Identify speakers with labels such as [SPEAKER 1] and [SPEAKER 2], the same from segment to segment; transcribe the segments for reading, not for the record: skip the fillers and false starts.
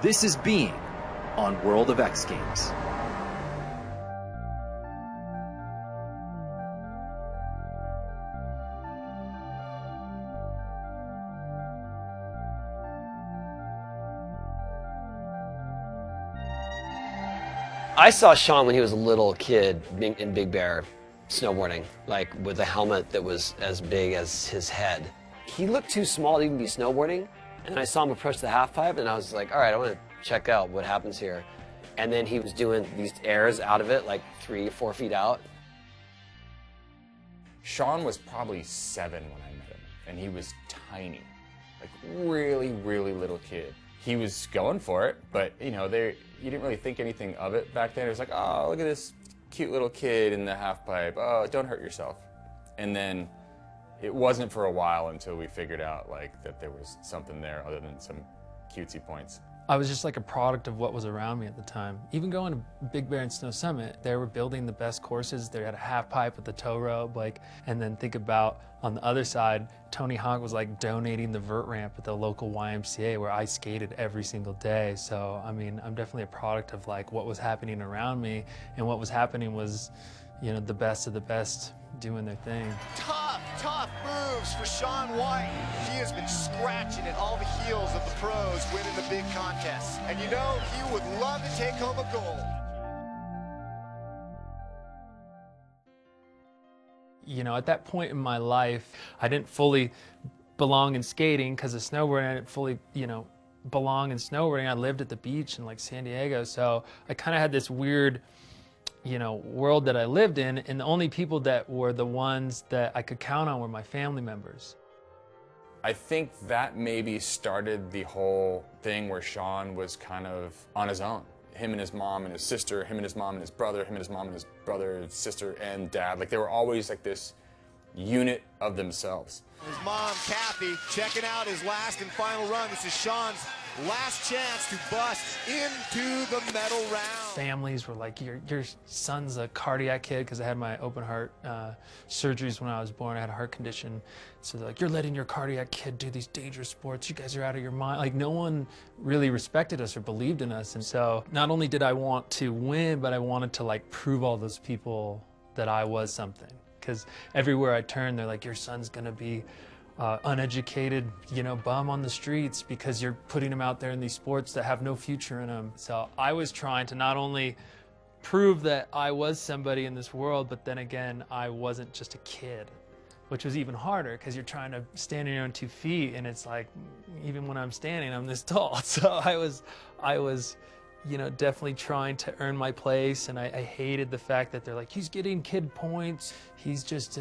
[SPEAKER 1] This is Being on World of X Games.
[SPEAKER 2] I saw Shaun when he was a little kid in Big Bear snowboarding, like with a helmet that was as big as his head. He looked too small to even be snowboarding, and I saw him approach the half pipe, and I was like, all right, I want to check out what happens here. And then he was doing these airs out of it, like 3-4 feet out.
[SPEAKER 3] Shaun was probably 7 when I met him, and he was tiny, like really, really little kid. He was going for it, but you know, you didn't really think anything of it back then. It was like, oh, look at this cute little kid in the half pipe. Oh, don't hurt yourself. And then it wasn't for a while until we figured out like that there was something there other than some cutesy points.
[SPEAKER 4] I was just like a product of what was around me at the time. Even going to Big Bear and Snow Summit, they were building the best courses. They had a half pipe with the tow rope, and then think about on the other side, Tony Hawk was like donating the vert ramp at the local YMCA where I skated every single day. So, I mean, I'm definitely a product of like what was happening around me, and what was happening was, you know, the best of the best doing their thing.
[SPEAKER 5] Tough moves for Shaun White. He has been scratching at all the heels of the pros winning the big contests. And you know, he would love to take home a gold.
[SPEAKER 4] You know, at that point in my life, I didn't fully belong in skating because of snowboarding. I didn't fully, you know, belong in snowboarding. I lived at the beach in like San Diego. So I kind of had this weird, you know, world that I lived in, and the only people that were the ones that I could count on were my family members.
[SPEAKER 3] I think that maybe started the whole thing where Shaun was kind of on his own. Him and his mom and his sister, him and his mom and his brother, him and his mom and his brother, sister, and dad. Like they were always like this unit of themselves.
[SPEAKER 5] His mom, Kathy, checking out his last and final run. This is Shaun's last chance to bust into the medal round.
[SPEAKER 4] Families were like, your son's a cardiac kid, because I had my open heart surgeries when I was born. I had a heart condition. So they're like, you're letting your cardiac kid do these dangerous sports. You guys are out of your mind. Like no one really respected us or believed in us. And so not only did I want to win, but I wanted to like prove all those people that I was something. Because everywhere I turned, they're like, your son's gonna be uneducated, you know, bum on the streets because you're putting him out there in these sports that have no future in them. So I was trying to not only prove that I was somebody in this world, but then again, I wasn't just a kid, which was even harder because you're trying to stand on your own 2 feet, and it's like, even when I'm standing, I'm this tall. So I was, you know, definitely trying to earn my place, and I hated the fact that they're like, he's getting kid points, he's just,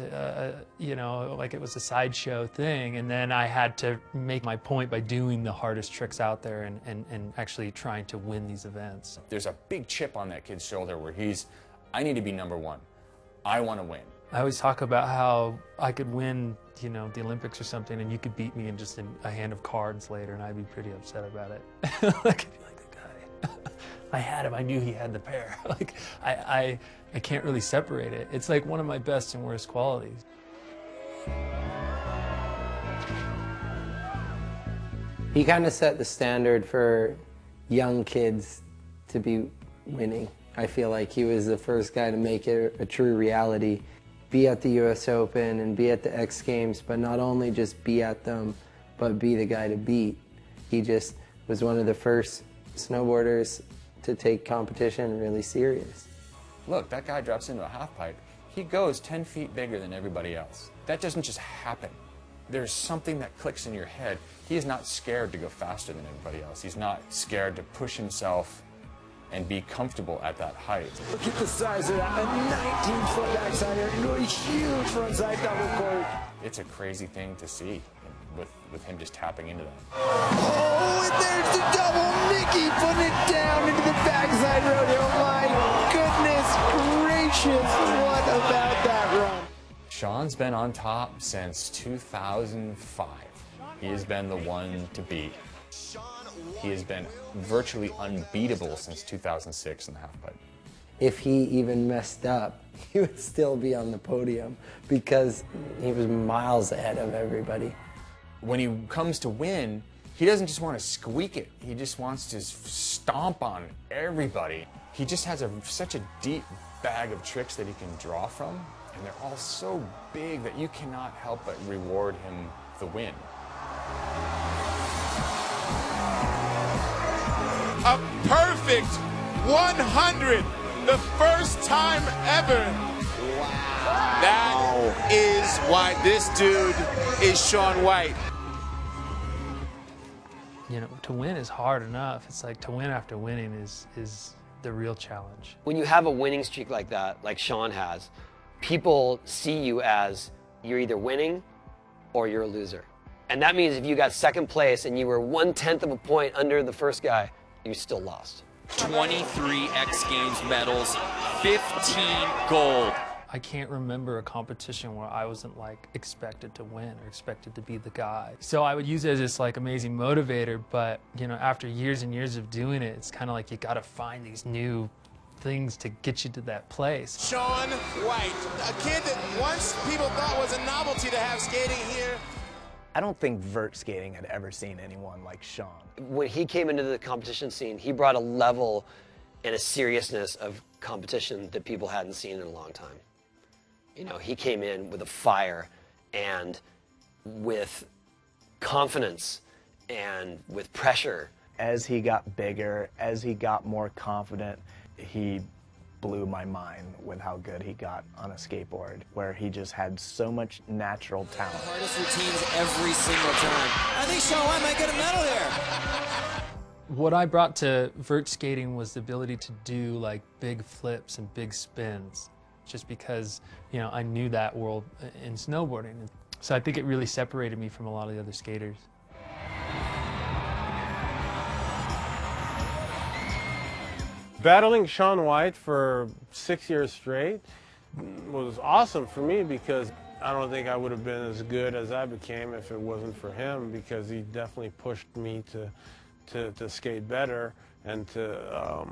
[SPEAKER 4] you know, like it was a sideshow thing. And then I had to make my point by doing the hardest tricks out there and actually trying to win these events.
[SPEAKER 3] There's a big chip on that kid's shoulder where I need to be number one. I want to win.
[SPEAKER 4] I always talk about how I could win, you know, the Olympics or something, and you could beat me in just a hand of cards later, and I'd be pretty upset about it. Like, I had him. I knew he had the pair. Like I can't really separate it. It's like one of my best and worst qualities.
[SPEAKER 6] He kind of set the standard for young kids to be winning. I feel like he was the first guy to make it a true reality. Be at the US Open and be at the X Games, but not only just be at them, but be the guy to beat. He just was one of the first snowboarders to take competition really serious.
[SPEAKER 3] Look, that guy drops into a half pipe. He goes 10 feet bigger than everybody else. That doesn't just happen. There's something that clicks in your head. He is not scared to go faster than everybody else. He's not scared to push himself and be comfortable at that height.
[SPEAKER 7] Look at the size of that, a 19-foot backsider into a huge frontside double cork.
[SPEAKER 3] It's a crazy thing to see with him just tapping into that.
[SPEAKER 7] Oh, and there's the double. Mickey putting it down into the backside rodeo. My goodness gracious, what about that run?
[SPEAKER 3] Shaun's been on top since 2005. He has been the one to beat. He has been virtually unbeatable since 2006 in the halfpipe.
[SPEAKER 6] If he even messed up, he would still be on the podium because he was miles ahead of everybody.
[SPEAKER 3] When he comes to win, He doesn't just want to squeak it. He just wants to stomp on everybody. He just has such a deep bag of tricks that he can draw from, and they're all so big that you cannot help but reward him the win.
[SPEAKER 8] A perfect 100, the first time ever. Wow. That is why this dude is Shaun White.
[SPEAKER 4] You know, to win is hard enough. It's like to win after winning is the real challenge.
[SPEAKER 2] When you have a winning streak like that, like Shaun has, people see you as you're either winning or you're a loser. And that means if you got second place and you were 1/10 of a point under the first guy, you still lost.
[SPEAKER 9] 23 X Games medals, 15 gold.
[SPEAKER 4] I can't remember a competition where I wasn't like expected to win or expected to be the guy. So I would use it as this like amazing motivator, but you know, after years and years of doing it, it's kind of like you gotta find these new things to get you to that place.
[SPEAKER 8] Shaun White, a kid that once people thought was a novelty to have skating here.
[SPEAKER 10] I don't think vert skating had ever seen anyone like Shaun.
[SPEAKER 2] When he came into the competition scene, he brought a level and a seriousness of competition that people hadn't seen in a long time. You know, he came in with a fire and with confidence and with pressure.
[SPEAKER 10] As he got bigger, as he got more confident, he blew my mind with how good he got on a skateboard, where he just had so much natural talent.
[SPEAKER 9] Hardest routines every single time. I think Shaun White might get a medal here.
[SPEAKER 4] What I brought to vert skating was the ability to do like big flips and big spins, just because, you know, I knew that world in snowboarding. So I think it really separated me from a lot of the other skaters.
[SPEAKER 11] Battling Shaun White for 6 years straight was awesome for me, because I don't think I would have been as good as I became if it wasn't for him, because he definitely pushed me to skate better and to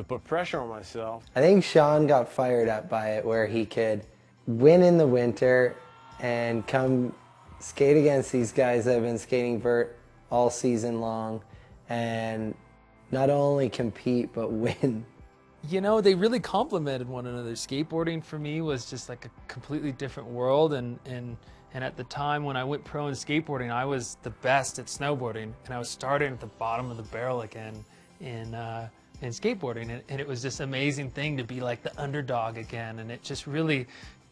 [SPEAKER 11] put pressure on myself.
[SPEAKER 6] I think Shaun got fired up by it, where he could win in the winter and come skate against these guys that have been skating vert all season long and not only compete, but win.
[SPEAKER 4] You know, they really complemented one another. Skateboarding for me was just like a completely different world, and at the time when I went pro in skateboarding, I was the best at snowboarding, and I was starting at the bottom of the barrel again in skateboarding, and it was this amazing thing to be like the underdog again, and it just really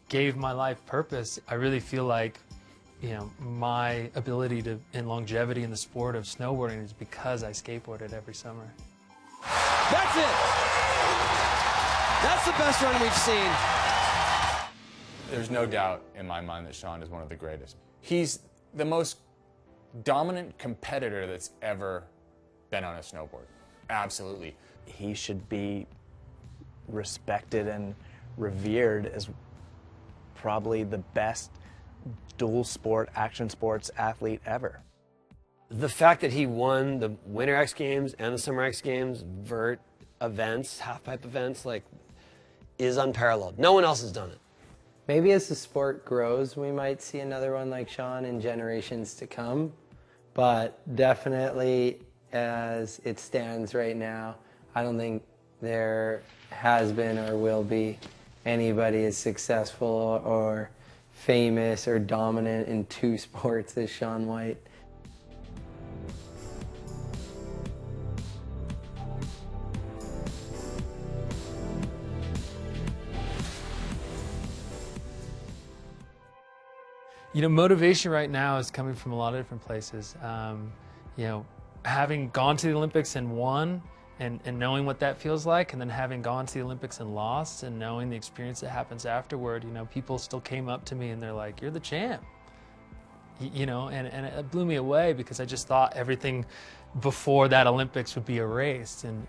[SPEAKER 4] gave my life purpose. I really feel like, you know, my ability to and longevity in the sport of snowboarding is because I skateboarded every summer.
[SPEAKER 9] That's it. That's the best run we've seen.
[SPEAKER 3] There's no doubt in my mind that Shaun is one of the greatest. He's the most dominant competitor that's ever been on a snowboard. Absolutely.
[SPEAKER 10] He should be respected and revered as probably the best dual sport, action sports athlete ever.
[SPEAKER 2] The fact that he won the Winter X Games and the Summer X Games, vert events, half-pipe events, like, is unparalleled. No one else has done it.
[SPEAKER 6] Maybe as the sport grows, we might see another one like Shaun in generations to come, but definitely as it stands right now, I don't think there has been or will be anybody as successful or famous or dominant in two sports as Shaun White.
[SPEAKER 4] You know, motivation right now is coming from a lot of different places. You know, having gone to the Olympics and won, and knowing what that feels like, and then having gone to the Olympics and lost, and knowing the experience that happens afterward, you know, people still came up to me and they're like, "You're the champ." You know, and it blew me away, because I just thought everything before that Olympics would be erased, and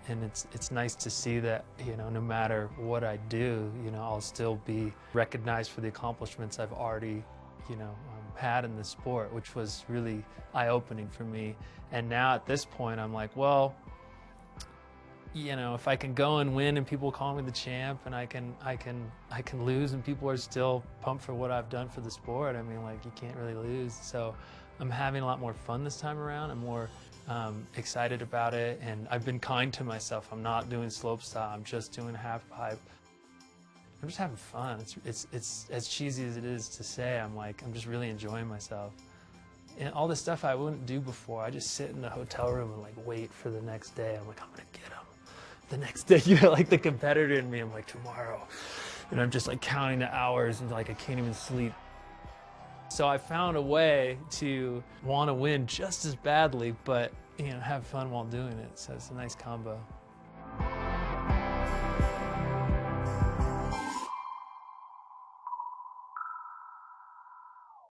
[SPEAKER 4] it's nice to see that, you know, no matter what I do, you know, I'll still be recognized for the accomplishments I've already, you know, had in the sport, which was really eye-opening for me. And now at this point, I'm like, well, you know, if I can go and win and people call me the champ, and I can lose and people are still pumped for what I've done for the sport, I mean, like, you can't really lose. So I'm having a lot more fun this time around. I'm more excited about it, and I've been kind to myself. I'm not doing slopestyle, I'm just doing half pipe. I'm just having fun. It's as cheesy as it is to say, I'm just really enjoying myself. And all the stuff I wouldn't do before, I just sit in the hotel room and like wait for the next day. I'm like, I'm gonna get him the next day. You know, like the competitor in me, I'm like, tomorrow. And I'm just like counting the hours and like I can't even sleep. So I found a way to want to win just as badly, but have fun while doing it. So it's a nice combo.